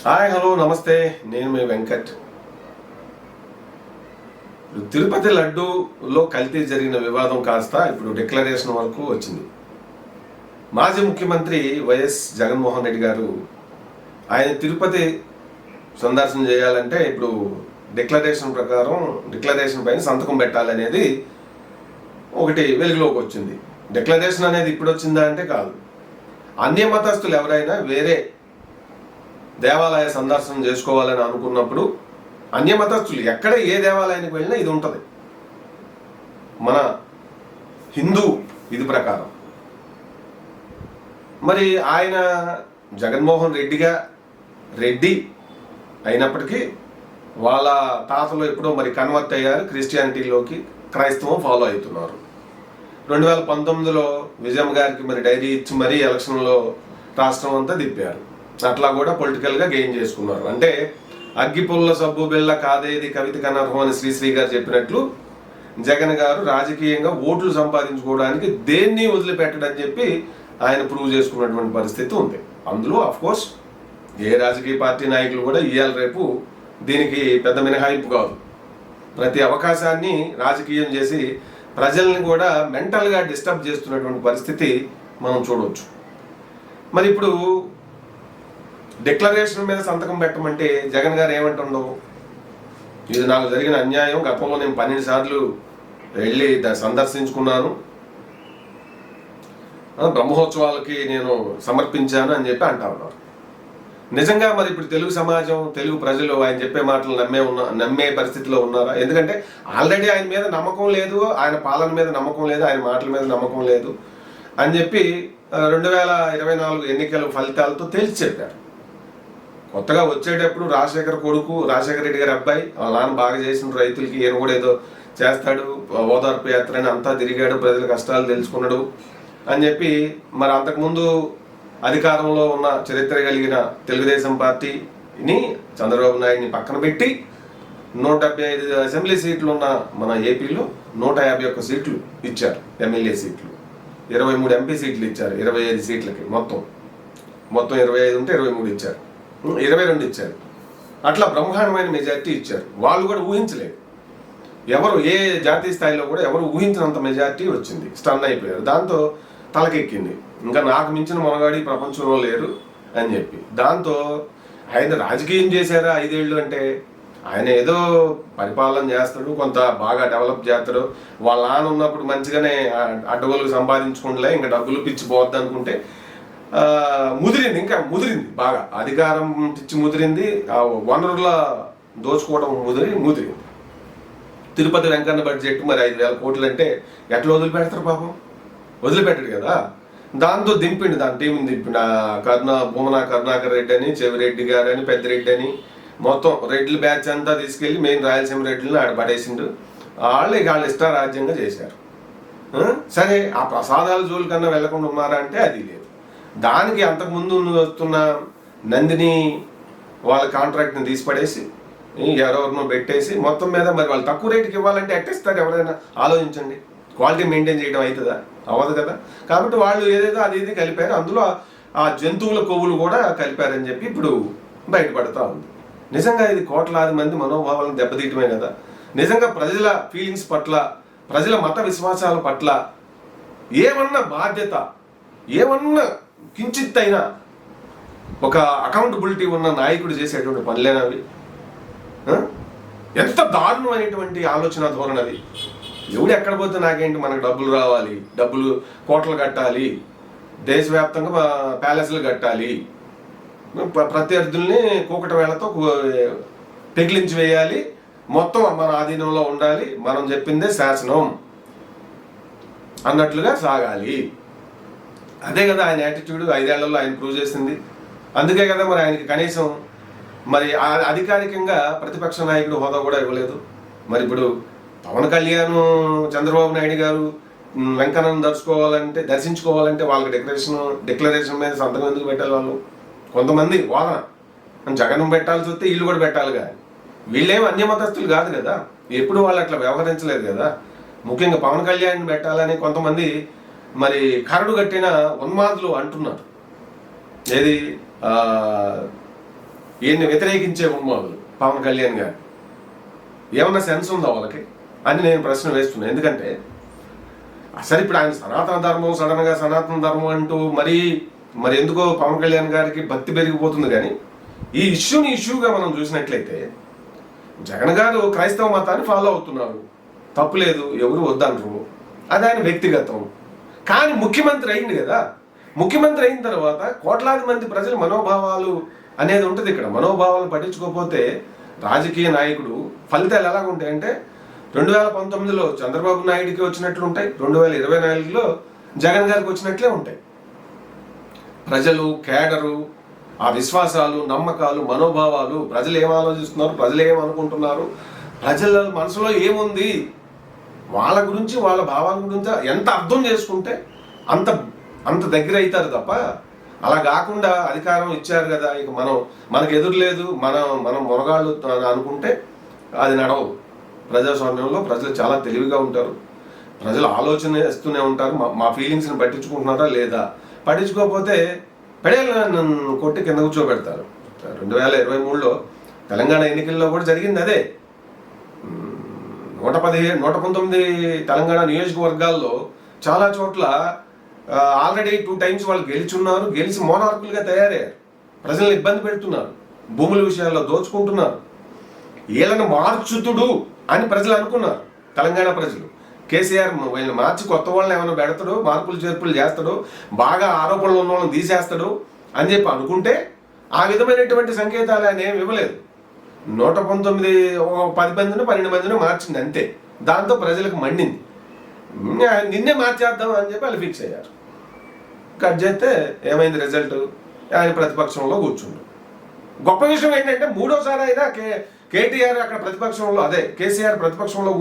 Hi hello నమస్తే, నేను మీ వెంకట్. తిరుపతి లడ్డూలో కల్తీ జరిగిన వివాదం కాస్త ఇప్పుడు డిక్లరేషన్ వరకు వచ్చింది. మాజీ ముఖ్యమంత్రి వైఎస్ జగన్మోహన్ రెడ్డి గారు ఆయన తిరుపతి సందర్శన చేయాలంటే ఇప్పుడు డిక్లరేషన్ పైన సంతకం పెట్టాలనేది ఒకటి వెలుగులోకి వచ్చింది. డిక్లరేషన్ అనేది ఇప్పుడు వచ్చిందా అంటే కాదు. అన్య మతస్థులు ఎవరైనా వేరే దేవాలయ సందర్శనం చేసుకోవాలని అనుకున్నప్పుడు అన్య మతస్థులు ఎక్కడ ఏ దేవాలయానికి వెళ్ళినా ఇది ఉంటుంది. మన హిందూ ఇది ప్రకారం మరి ఆయన జగన్మోహన్ రెడ్డి అయినప్పటికీ వాళ్ళ తాతలు ఎప్పుడో మరి కన్వర్ట్ అయ్యారు క్రిస్టియానిటీలోకి, క్రైస్తవం ఫాలో అవుతున్నారు. 2019లో విజయమ్మ గారికి మరి డైరీ ఇచ్చి మరీ ఎలక్షన్లో రాష్ట్రం అంతా తిప్పారు. అట్లా కూడా పొలిటికల్గా గెయిన్ చేసుకున్నారు. అంటే అగ్గిపుల్ల సబ్బు బిళ్ళ కాదేది కవితకి అనర్హం అని శ్రీశ్రీ గారు చెప్పినట్లు జగన్ గారు రాజకీయంగా ఓట్లు సంపాదించుకోవడానికి దేన్ని వదిలిపెట్టడని చెప్పి ఆయన ప్రూవ్ చేసుకున్నటువంటి పరిస్థితి ఉంది. అందులో అఫ్కోర్స్ ఏ రాజకీయ పార్టీ నాయకులు కూడా ఇవాళ రేపు దీనికి పెద్ద మినహాయింపు కాదు. ప్రతి అవకాశాన్ని రాజకీయం చేసి ప్రజల్ని కూడా మెంటల్గా డిస్టర్బ్ చేస్తున్నటువంటి పరిస్థితి మనం చూడవచ్చు. మరి ఇప్పుడు డిక్లరేషన్ మీద సంతకం పెట్టమంటే జగన్ గారు ఏమంటుండో, ఇది నాకు జరిగిన అన్యాయం, గతంలో నేను 12 సార్లు వెళ్ళి సందర్శించుకున్నాను, బ్రహ్మోత్సవాలకి నేను సమర్పించాను అని చెప్పి అంటా ఉన్నారు. నిజంగా మరి ఇప్పుడు తెలుగు సమాజం, తెలుగు ప్రజలు ఆయన చెప్పే మాటలు నమ్మే పరిస్థితిలో ఉన్నారా? ఎందుకంటే ఆల్రెడీ ఆయన మీద నమ్మకం లేదు, ఆయన పాలన మీద నమ్మకం లేదు, ఆయన మాటల మీద నమ్మకం లేదు అని చెప్పి 2024 ఎన్నికల ఫలితాలతో తేల్చి చెప్పారు. కొత్తగా వచ్చేటప్పుడు రాజశేఖర రెడ్డి గారి అబ్బాయి, వాళ్ళ నాన్న బాగా చేసిన రైతులకి ఈయన కూడా ఏదో చేస్తాడు, ఓదార్పు యాత్ర అని అంతా తిరిగాడు, ప్రజల కష్టాలు తెలుసుకున్నాడు అని చెప్పి మరి అంతకుముందు అధికారంలో ఉన్న చరిత్ర కలిగిన తెలుగుదేశం పార్టీని, చంద్రబాబు నాయుడిని పక్కన పెట్టి 175 అసెంబ్లీ సీట్లు ఉన్న మన ఏపీలో 151 సీట్లు ఇచ్చారు, ఎమ్మెల్యే సీట్లు, 23 ఎంపీ సీట్లు ఇచ్చారు, 25 సీట్లకి మొత్తం 25 ఉంటే 23 ఇచ్చారు, 22 ఇచ్చారు. అట్లా బ్రహ్మాండమైన మెజార్టీ ఇచ్చారు. వాళ్ళు కూడా ఊహించలేదు, ఎవరు ఏ జాతీయ స్థాయిలో కూడా ఎవరు ఊహించినంత మెజార్టీ వచ్చింది. స్టన్ అయిపోయారు. దాంతో తలకెక్కింది, ఇంకా నాకు మించిన మనగాడి ప్రపంచంలో లేరు అని చెప్పి. దాంతో ఆయన రాజకీయం చేశారా 5 ఏళ్ళు అంటే, ఆయన ఏదో పరిపాలన చేస్తాడు, కొంత బాగా డెవలప్ చేస్తాడు, వాళ్ళ నాన్న ఉన్నప్పుడు మంచిగానే అడ్డగోలుకు సంపాదించుకుంటలే, ఇంకా డబ్బులు పిచ్చి పోద్ది అనుకుంటే ముదిరింది బాగా, అధికారం పిచ్చి ముదిరింది, వనరుల దోచుకోవడం ముదిరింది. తిరుపతి వెంకన్న బడ్జెట్ మరి 5,000 కోట్లు అంటే ఎట్లా వదిలిపెడతారు? పాపం వదిలిపెట్టాడు కదా. దాంతో దింపిండు, దాని టీంని దింపిండు. భూమన కరుణాకర్ రెడ్డి అని, చెవిరెడ్డి గారు అని, పెద్దిరెడ్డి అని, మొత్తం రెడ్ల బ్యాచ్ అంతా తీసుకెళ్లి మెయిన్ రాయలసీమ రెడ్డిని ఆడ పడేసిండు. వాళ్ళు ఇష్టారాజ్యంగా చేశారు. సరే, ఆ ప్రసాదాల జోలు కన్నా వెళ్లకుండా ఉన్నారా అంటే అది లేదు. దానికి అంతకుముందు వస్తున్న నందిని వాళ్ళ కాంట్రాక్ట్ని తీసిపడేసి ఎవరెవరినో పెట్టేసి మొత్తం మీద మరి వాళ్ళు తక్కువ రేటుకి ఇవ్వాలంటే ఎట్టిస్తారు? ఎవరైనా ఆలోచించండి. క్వాలిటీ మెయింటైన్ చేయడం అవుతుందా? అవ్వదు కదా. కాబట్టి వాళ్ళు ఏదేదో అది కలిపారు. అందులో ఆ జంతువుల కొవ్వులు కూడా కలిపారని చెప్పి ఇప్పుడు బయటపడతా ఉంది. నిజంగా ఇది కోట్లాది మంది మనోభావాలను దెబ్బతీయటమే కదా. నిజంగా ప్రజల ఫీలింగ్స్ పట్ల, ప్రజల మత విశ్వాసాల పట్ల ఏమన్నా బాధ్యత, ఏమన్నా కించిత్ అయినా ఒక అకౌంటబిలిటీ ఉన్న నాయకుడు చేసేటువంటి పనులేనవి. ఎంత దారుణమైనటువంటి ఆలోచన ధోరణి అది. ఎవడు ఎక్కడ పోతే నాకేంటి, మనకు డబ్బులు రావాలి, డబ్బులు కోట్లు కట్టాలి, దేశవ్యాప్తంగా ప్యాలెస్లు కట్టాలి, ప్రత్యర్థుల్ని కూకట వేళతో పెగిలించి వేయాలి, మొత్తం మన ఆధీనంలో ఉండాలి, మనం చెప్పిందే శాసనం అన్నట్లుగా సాగాలి. అదే కదా ఆయన యాటిట్యూడ్. 5 ఏళ్లలో ఆయన ప్రూవ్ చేసింది. అందుకే కదా మరి ఆయనకి కనీసం మరి అధికారికంగా ప్రతిపక్ష నాయకుడు హోదా కూడా ఇవ్వలేదు. మరి ఇప్పుడు పవన్ కళ్యాణ్, చంద్రబాబు నాయుడు గారు వెంకన్నను దర్శించుకోవాలంటే వాళ్ళకి డిక్లరేషన్ మీద సంతకం ఎందుకు పెట్టాలి? వాళ్ళు కొంతమంది వాదన జగన్ పెట్టాల్సి వస్తే వీళ్ళు కూడా పెట్టాలి. కానీ వీళ్ళేమో అన్య మతస్థులు కాదు కదా, ఎప్పుడు వాళ్ళు అట్లా వ్యవహరించలేదు కదా. ముఖ్యంగా పవన్ కళ్యాణ్ పెట్టాలని కొంతమంది మరి కరడు కట్టిన ఉన్మాదులు అంటున్నారు. ఏది ఈయన్ని వ్యతిరేకించే ఉన్మాదులు పవన్ కళ్యాణ్ గారు ఏమన్నా సెన్స్ ఉందా వాళ్ళకి అని నేను ప్రశ్న వేస్తున్నాను. ఎందుకంటే అసలు ఇప్పుడు ఆయన సనాతన ధర్మం సడన్గా సనాతన ధర్మం అంటూ మరి ఎందుకో పవన్ కళ్యాణ్ గారికి భక్తి పెరిగిపోతుంది. కానీ ఈ ఇష్యూగా మనం చూసినట్లయితే జగన్ గారు క్రైస్తవ మతాన్ని ఫాలో అవుతున్నారు, తప్పులేదు, ఎవరు వద్దనరు, అది ఆయన వ్యక్తిగతం. కానీ ముఖ్యమంత్రి అయింది కదా, ముఖ్యమంత్రి అయిన తర్వాత కోట్లాది మంది ప్రజల మనోభావాలు అనేది ఉంటుంది. ఇక్కడ మనోభావాలు పట్టించుకోకపోతే రాజకీయ నాయకుడు ఫలితాలు ఎలాగ ఉంటాయంటే 2019లో చంద్రబాబు నాయుడికి వచ్చినట్లు ఉంటాయి, 2024లో జగన్ గారికి వచ్చినట్లే ఉంటాయి. ప్రజలు, కేడరు, ఆ విశ్వాసాలు, నమ్మకాలు, మనోభావాలు, ప్రజలు ఏం ఆలోచిస్తున్నారు, ప్రజలు ఏమనుకుంటున్నారు, ప్రజల మనసులో ఏముంది, వాళ్ళ గురించి వాళ్ళ భావాల గురించి ఎంత అర్థం చేసుకుంటే అంత దగ్గర అవుతారు తప్ప అలా కాకుండా అధికారం ఇచ్చారు కదా ఇక మనకు ఎదురు లేదు, మనం మొనగాళ్ళు అనుకుంటే అది నడవదు. ప్రజాస్వామ్యంలో ప్రజలు చాలా తెలివిగా ఉంటారు, ప్రజలు ఆలోచన చేస్తూనే ఉంటారు. మా ఫీలింగ్స్ని పట్టించుకుంటున్నారా లేదా, పట్టించుకోకపోతే పెడేళ్ళ కొట్టి కింద కూర్చోబెడతారు. 2023లో తెలంగాణ ఎన్నికల్లో కూడా జరిగింది అదే. 119 తెలంగాణ నియోజకవర్గాల్లో చాలా చోట్ల ఆల్రెడీ 2 times వాళ్ళు గెలిచున్నారు, గెలిచి మోనార్కులుగా తయారయ్యారు, ప్రజలను ఇబ్బంది పెడుతున్నారు, భూముల విషయాల్లో దోచుకుంటున్నారు. వీళ్ళని మార్చుతుడు అని ప్రజలు అనుకున్నారు, తెలంగాణ ప్రజలు. కేసీఆర్ వీళ్ళని మార్చి కొత్త వాళ్ళని ఏమైనా పెడతాడు, మార్పులు చేర్పులు చేస్తాడు, బాగా ఆరోపణలు ఉన్న వాళ్ళని తీసేస్తాడు అని చెప్పి అనుకుంటే ఆ విధమైనటువంటి సంకేతాలు ఆయన ఏమి ఇవ్వలేదు. 119 10 మందిని 12 మందిని మార్చింది అంతే. దాంతో ప్రజలకు మండింది, నిన్నే మార్చేద్దాం అని చెప్పి వాళ్ళు ఫిక్స్ అయ్యారు. కట్ చేస్తే ఏమైంది రిజల్ట్, ఆయన ప్రతిపక్షంలో కూర్చుండు. గొప్ప విషయం ఏంటంటే మూడోసారి అయినా కేటీఆర్ అక్కడ ప్రతిపక్షంలో, అదే కేసీఆర్ ప్రతిపక్షంలో,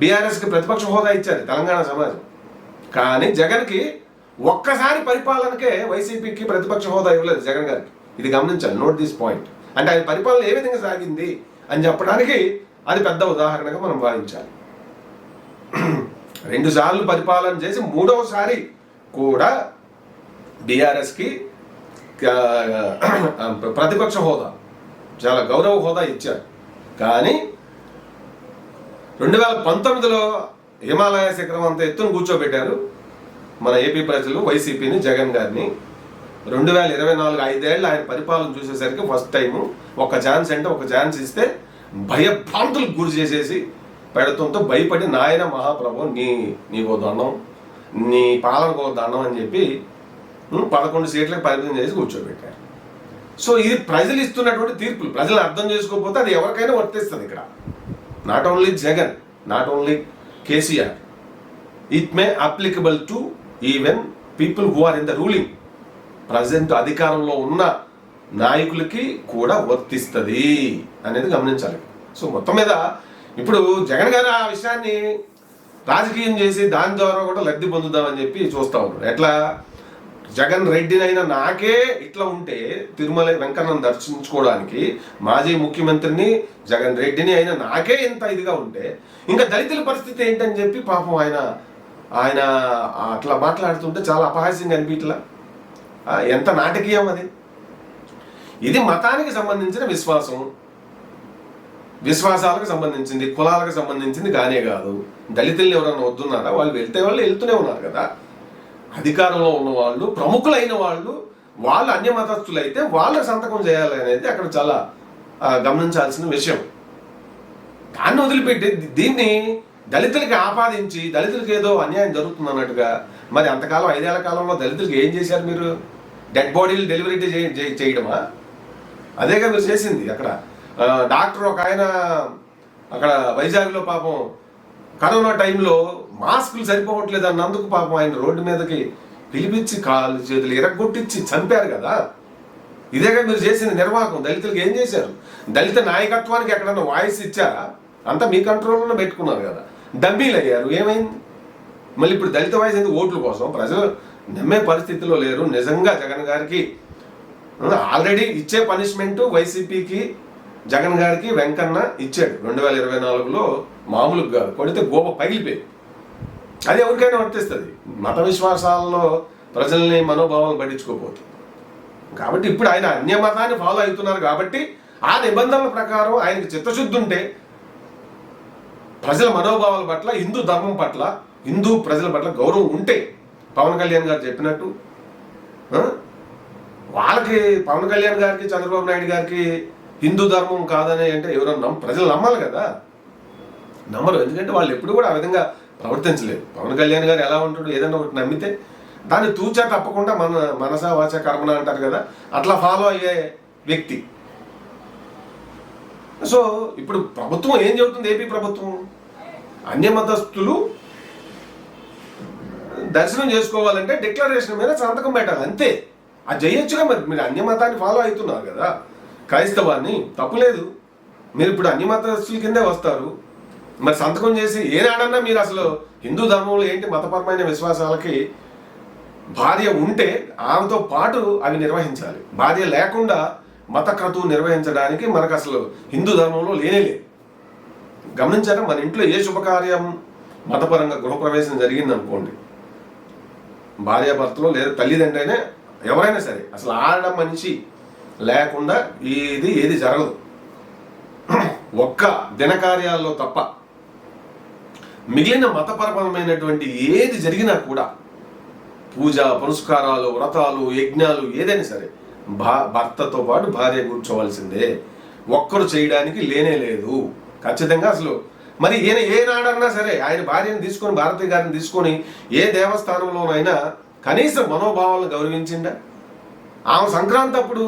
బీఆర్ఎస్కి ప్రతిపక్ష హోదా ఇచ్చారు తెలంగాణ సమాజం. కానీ జగన్కి ఒక్కసారి పరిపాలనకే వైసీపీకి ప్రతిపక్ష హోదా ఇవ్వలేదు జగన్ గారికి. ఇది గమనించాలి, నోట్ దిస్ పాయింట్. అంటే ఆయన పరిపాలన ఏ విధంగా సాగింది అని చెప్పడానికి అది పెద్ద ఉదాహరణగా మనం భావించాలి. 2 సార్లు పరిపాలన చేసి మూడవసారి కూడా బీఆర్ఎస్కి ప్రతిపక్ష హోదా, చాలా గౌరవ హోదా ఇచ్చారు. కానీ 2019లో హిమాలయ శిఖరం అంత ఎత్తున కూర్చోబెట్టారు మన ఏపీ ప్రజలు వైసీపీని, జగన్ గారిని. 2024 5 ఏళ్ళు ఆయన పరిపాలన చూసేసరికి ఫస్ట్ టైము ఒక ఛాన్స్ అంటే ఒక ఛాన్స్ ఇస్తే భయభ్రాంతులకు గురి చేసేసి పెడతంతో భయపడి నాయన మహాప్రభు నీకో దండం, నీ పాలనకో దండం అని చెప్పి 11 సీట్లకు పరిమితం చేసి కూర్చోబెట్టారు. సో ఇది ప్రజలు ఇస్తున్నటువంటి తీర్పులు. ప్రజలు అర్థం చేసుకోకపోతే అది ఎవరికైనా వర్తిస్తుంది. ఇక్కడ not only Jagan, not only KCR, it may applicable to even people who are in the ruling. Present అధికారంలో ఉన్న నాయకులకి కూడా వర్తిస్తుంది అనేది గమనించాలి. సో మొత్తం మీద ఇప్పుడు జగన్ గారు ఆ విషయాన్ని రాజకీయం చేసి దాని ద్వారా కూడా లబ్ధి పొందుదామని చెప్పి చూస్తూ ఉన్నారు. ఎట్లా, జగన్ రెడ్డినైనా నాకే ఇట్లా ఉంటే తిరుమల వెంకన్నను దర్శించుకోవడానికి మాజీ ముఖ్యమంత్రిని జగన్ రెడ్డిని అయినా నాకే ఇంత ఇదిగా ఉంటే ఇంకా దళితుల పరిస్థితి ఏంటని చెప్పి పాపం ఆయన అట్లా మాట్లాడుతుంటే చాలా అపహాస్యంగా అనిపించలా. ఎంత నాటకీయం అది. ఇది మతానికి సంబంధించిన విశ్వాసాలకు సంబంధించింది, కులాలకు సంబంధించింది కానే కాదు. దళితుల్ని ఎవరన్నా వద్దున్నారా? వాళ్ళు వెళ్తూనే ఉన్నారు కదా. అధికారంలో ఉన్న వాళ్ళు, ప్రముఖులైన వాళ్ళు అన్య మతస్థులు అయితే వాళ్ళకి సంతకం చేయాలి అనేది అక్కడ చాలా గమనించాల్సిన విషయం. దాన్ని వదిలిపెట్టి దీన్ని దళితులకి ఆపాదించి దళితులకి ఏదో అన్యాయం జరుగుతుంది అన్నట్టుగా, మరి అంతకాలం 5 ఏళ్ల కాలంలో దళితులకి ఏం చేశారు మీరు? డెడ్ బాడీలు డెలివరీ చేయడమా? అదేగా మీరు చేసింది. అక్కడ డాక్టర్ ఒక ఆయన అక్కడ వైజాగ్లో పాపం కరోనా టైంలో మాస్కులు సరిపోవట్లేదు అన్నందుకు పాపం ఆయన రోడ్డు మీదకి పిలిపించి కాళ్ళు చేతులు ఇరగొట్టించి చంపారు కదా. ఇదేగా మీరు చేసింది నిర్వాహకం. దళితులకు ఏం చేశారు? దళిత నాయకత్వానికి ఎక్కడన్నా వాయిస్ ఇచ్చారా? అంతా మీ కంట్రోల్లోనే పెట్టుకున్నారు కదా. డమ్మీలు అయ్యారు, ఏమైంది? మళ్ళీ ఇప్పుడు దళిత వాయిస్ ఎందుకు? ఓట్ల కోసం. ప్రజలు నమ్మే పరిస్థితిలో లేరు. నిజంగా జగన్ గారికి ఆల్రెడీ ఇచ్చే పనిష్మెంటు వైసీపీకి జగన్ గారికి వెంకన్న ఇచ్చాడు 2024లో. మామూలుగా కాదు, కొడితే గోప పగిలిపోయి. అది ఎవరికైనా వర్తిస్తుంది. మత విశ్వాసాల్లో ప్రజల్ని మనోభావాలను పట్టించుకోకపోతే. కాబట్టి ఇప్పుడు ఆయన అన్య మతాన్ని ఫాలో అవుతున్నారు కాబట్టి ఆ నిబంధనల ప్రకారం ఆయనకి చిత్తశుద్ధి ఉంటే ప్రజల మనోభావాల పట్ల, హిందూ ధర్మం పట్ల, హిందూ ప్రజల పట్ల గౌరవం ఉంటే పవన్ కళ్యాణ్ గారు చెప్పినట్టు వాళ్ళకి, పవన్ కళ్యాణ్ గారికి చంద్రబాబు నాయుడు గారికి హిందూ ధర్మం కాదని అంటే ఎవరన్నా ప్రజలు నమ్మాలి కదా, నమ్మరు. ఎందుకంటే వాళ్ళు ఎప్పుడు కూడా ఆ విధంగా ప్రవర్తించలేదు. పవన్ కళ్యాణ్ గారు ఎలా ఉంటాడు, ఏదైనా ఒకటి నమ్మితే దాన్ని తూచా తప్పకుండా మనస వాచ కర్మన అంటారు కదా, అట్లా ఫాలో అయ్యే వ్యక్తి. సో ఇప్పుడు ప్రభుత్వం ఏం చెబుతుంది, ఏపీ ప్రభుత్వం అన్యమతస్తులు దర్శనం చేసుకోవాలంటే డిక్లరేషన్ మీద సంతకం పెట్టాలి, అంతే. అది చేయొచ్చుగా. మరి మీరు అన్యమతాన్ని ఫాలో అవుతున్నారు కదా, క్రైస్తవాన్ని, తప్పులేదు. మీరు ఇప్పుడు అన్యమతస్తుల కిందే వస్తారు. మరి సంతకం చేసి ఏనాడన్నా మీరు అసలు హిందూ ధర్మంలో ఏంటి మతపరమైన విశ్వాసాలకి భార్య ఉంటే ఆమెతో పాటు అవి నిర్వహించాలి. భార్య లేకుండా మత క్రతువు నిర్వహించడానికి మనకు అసలు హిందూ ధర్మంలో లేనేలేదు. గమనించారా? మన ఇంట్లో ఏ శుభకార్యం మతపరంగా గృహప్రవేశం జరిగింది అనుకోండి, భార్యాభర్తలో లేదా తల్లిదండ్రైనా ఎవరైనా సరే అసలు ఆడ మనిషి లేకుండా ఏది జరగదు. ఒక్క దినకార్యాల్లో తప్ప మిగిలిన మతపరమైనటువంటి ఏది జరిగినా కూడా పూజ పునస్కారాలు, వ్రతాలు, యజ్ఞాలు ఏదైనా సరే భర్తతో పాటు భార్య కూర్చోవలసిందే. ఒక్కరు చేయడానికి లేనే లేదు ఖచ్చితంగా. అసలు మరి ఈయన ఏనాడన్నా సరే ఆయన భార్యను తీసుకొని, భారతి గారిని తీసుకొని ఏ దేవస్థానంలోనైనా కనీసం మనోభావాలను గౌరవించిందా? ఆమె సంక్రాంతి అప్పుడు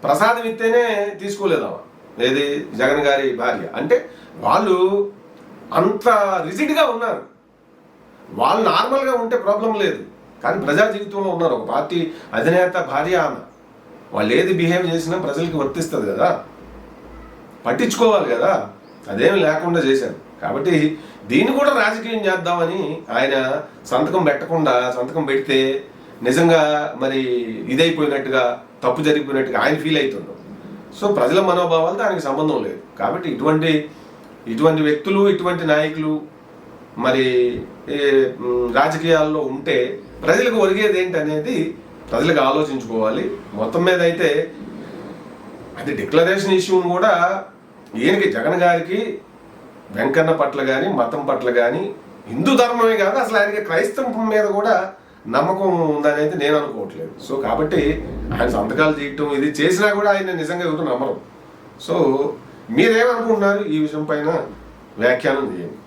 ప్రసాదం ఇస్తేనే తీసుకోలేదు ఆమె, ఏది జగన్ గారి భార్య. అంటే వాళ్ళు అంత రిజిడ్గా ఉన్నారు. వాళ్ళు నార్మల్గా ఉంటే ప్రాబ్లం లేదు, కానీ ప్రజా జీవితంలో ఉన్నారు. ఒక పార్టీ అధినేత భార్య ఆమె, వాళ్ళు ఏది బిహేవ్ చేసినా ప్రజలకి వర్తిస్తుంది కదా, పట్టించుకోవాలి కదా. అదేమి లేకుండా చేశారు. కాబట్టి దీన్ని కూడా రాజకీయం చేద్దామని ఆయన సంతకం పెట్టకుండా, సంతకం పెడితే నిజంగా మరి ఇదైపోయినట్టుగా, తప్పు జరిగిపోయినట్టుగా ఆయన ఫీల్ అవుతుండ్రు. సో ప్రజల మనోభావాలు దానికి సంబంధం లేదు. కాబట్టి ఇటువంటి వ్యక్తులు, ఇటువంటి నాయకులు మరి రాజకీయాల్లో ఉంటే ప్రజలకు ఒరిగేది ఏంటి అనేది ప్రజలకు ఆలోచించుకోవాలి. మొత్తం మీద అయితే అది డిక్లరేషన్ ఇష్యూని కూడా ఈయనకి, జగన్ గారికి వెంకన్న పట్ల కానీ, మతం పట్ల కానీ, హిందూ ధర్మమే కాదు అసలు ఆయనకి క్రైస్తవం మీద కూడా నమ్మకం ఉందనేది నేను అనుకోవట్లేదు. సో కాబట్టి ఆయన సంతకాలు చేయటం ఇది చేసినా కూడా ఆయన నిజంగా ఎవరు నమ్మరు. సో మీరేమనుకుంటున్నారు ఈ విషయం పైన వ్యాఖ్యానం చేయండి.